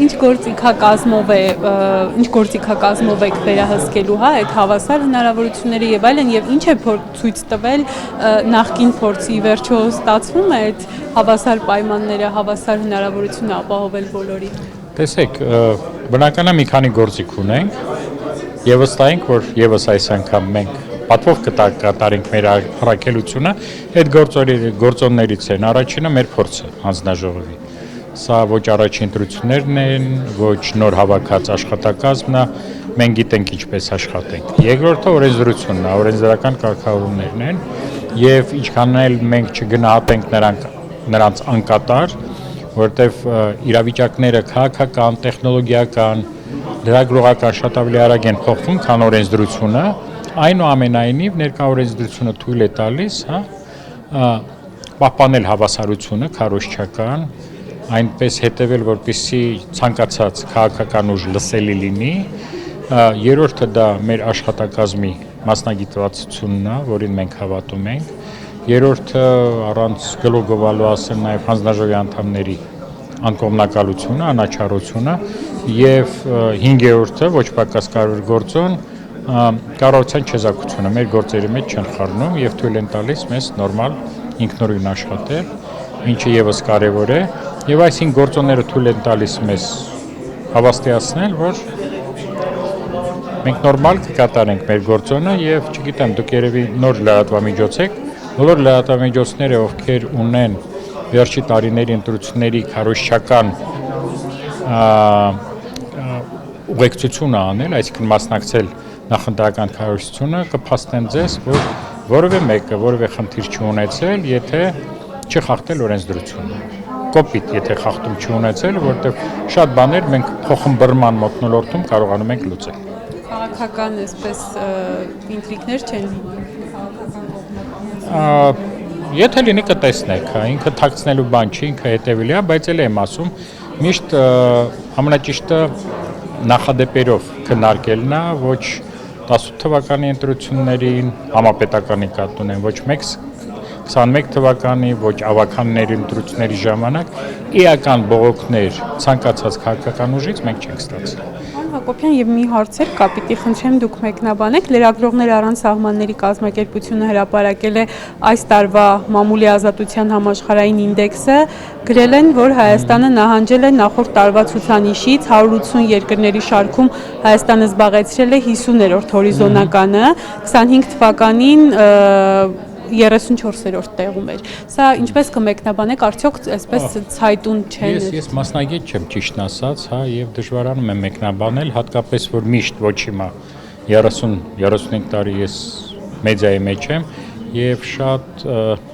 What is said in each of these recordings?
Ինչ գործիքակազմով եք վերահսկելու, հա, այդ հավասար հնարավորությունները եւ այլն եւ ինչ է ցույց տվել նախկին փորձի վերջո ստացվում է այդ հավասար պայմանները, հավասար հնարավորությունը ապահովել բոլորին։ Տեսեք, բնականաբար մի քանի գործիք ունենք եւ վստահ ենք, որ եւս այս անգամ մենք պատվով կատարենք մեր առաքելությունը, այդ գործոններից են առաջինը մեր փորձը հանձնաժողովի։ Սա ոչ առաջին ընտրություններն են, ոչ նոր հավաքած աշխատակազմն է, մենք գիտենք ինչպես աշխատենք։ Երկրորդը օրենսդրությունն է, օրենսդրական կարգավորումներն են եւ ինչքան էլ մենք չգնահատենք նրանց անկատար, որտեվ իրավիճակները քաղաքական, տեխնոլոգիական, լրագրողական շատ ավելի արագ են փոխվում, քան օրենսդրությունը, այնուամենայնիվ ներկա օրենսդրությունը թույլ է տալիս, պահպանել հավասարությունը քարոզչական, այնպես հետևել, որպեսզի ցանկացած քաղաքական ուժ լսելի լինի, երրորդը դա մեր աշխատակազմի մասնագիտվածությունն է, որին մենք հավատում ենք, երրորդը առանց գլուխ գովալու ասեմ նաև հանձնաժողովի անդամների անկողմնակալությունը, անաչառությունը եւ հինգերորդը ոչ պակաս կարևոր գործոն կառավարության չեզակությունը մեր գործերի մեջ չեն խառնում եւ թույլ են տալիս մեզ նորմալ ինքնուրույն աշխատել, ինչը եւս կարեւոր է եւ այս 5 գործոնները թույլ են տալիս մեզ հավաստիացնել, որ մենք նորմալ կկատարենք մեր գործոնը եւ չգիտեմ, դուք երևի նոր լրատվամիջոց եք, բոլոր լրատվամիջոցները, ովքեր ունեն վերջի տարիների ընտրությունների քարոզչական ուղեկցությունը անել, այսինքն մասնակցել նախընտրական քարոզչությունը, կփաստեն ձեզ, որ որևէ մեկը որևէ խնդիր չունեցել, եթե չխախտել օրենսդրությունը։ Կոպիտ, եթե խախտում չունեցել, որտեղ շատ բաներ մենք փոխմբռնման մթնոլորտում կարողանում ենք լուծել։ Քաղաքական այսպես ինտրիգներ չեն Եթե լինի կտեսնեք, ինքը թաքցնելու բան չի, ինքը հետևելի է, բայց էլ եմ ասում, միշտ ամենաճիշտը նախադեպերով քննարկելն է, ոչ 18 թվականի ընտրություններին համապետականի կարգ ունեն, ոչ 21 թվականի, ոչ ավականների ընտրությունների ժամանակ էական բողոքներ ցանկացած քաղաքական ուժից մենք չենք ստացել։ Հակոբյան եւ մի հարցեր կա, պիտի խնդրեմ դուք մեկնաբանեք, լրագրողներ առանց սահմանների կազմակերպությունը հրապարակել է այս տարվա մամուլի ազատության համաշխարհային ինդեքսը, գրել են, որ Հայաստանը նահանջել է նախորդ տարվա ցուցանիշից, 180 երկրների շարքում Հայաստանը զբաղեցրել է 50-րդ հորիզոնականը, 25 թվականին 34-րդ տեղում էր։ Սա ինչպես կմեկնաբանեք, արդյոք այսպես ցայտուն չեն։ Ես մասնագետ չեմ ճիշտն ասած, հա, եւ դժվարանում եմ մեկնաբանել, հատկապես որ միշտ ոչ հիմա 30-35 տարի ես մեդիայի մեջ եմ եւ շատ,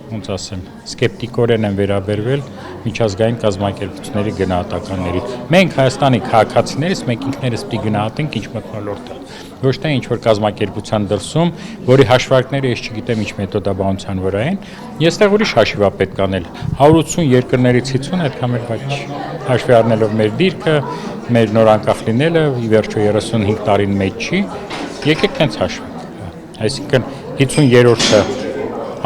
ոնց ասեմ, սկեպտիկորեն եմ վերաբերվել միջազգային կազմակերպությունների գնահատականներին։ Մենք Հայաստանի քաղաքացիներից մենք ինքներս պիտի գնահատենք ինչ մթնոլորտ է։ Ոչ թե ինչ-որ կազմակերպության դրսում, որի հաշվարկները ես չգիտեմ ինչ մեթոդաբանության վրա են, եստեղ ուրիշ հաշիվա պետք անել։ 180 երկրներից 50 այդքան էլ բաց չի։ Հաշվի առնելով մեր դիրքը, մեր նոր անկախ լինելը, ի վերջո 35 տարին մեջ չի, եկեք հենց հաշվենք։ Այսինքն 50-րդը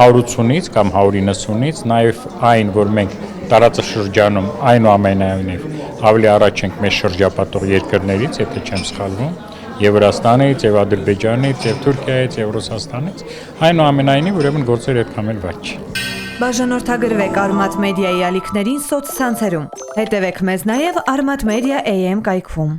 180-ից կամ 190-ից, նաև այն, որ մենք տարածաշրջանում այնուամենայնիվ ավելի առաջ ենք մեզ շրջապատող երկրներից, եթե չեմ սխալվում, եւ Վրաստանից, եւ Ադրբեջանից, եւ Թուրքիայից, եւ Ռուսաստանից, այնուամենայնիվ ուրեմն գործերը այդքան էլ վատ չի։ Բաժանորդագրվեք Արմատ մեդիայի ալիքներին սոցցանցերում։ Հետևեք մեզ նաև Armat Media AM կայքում։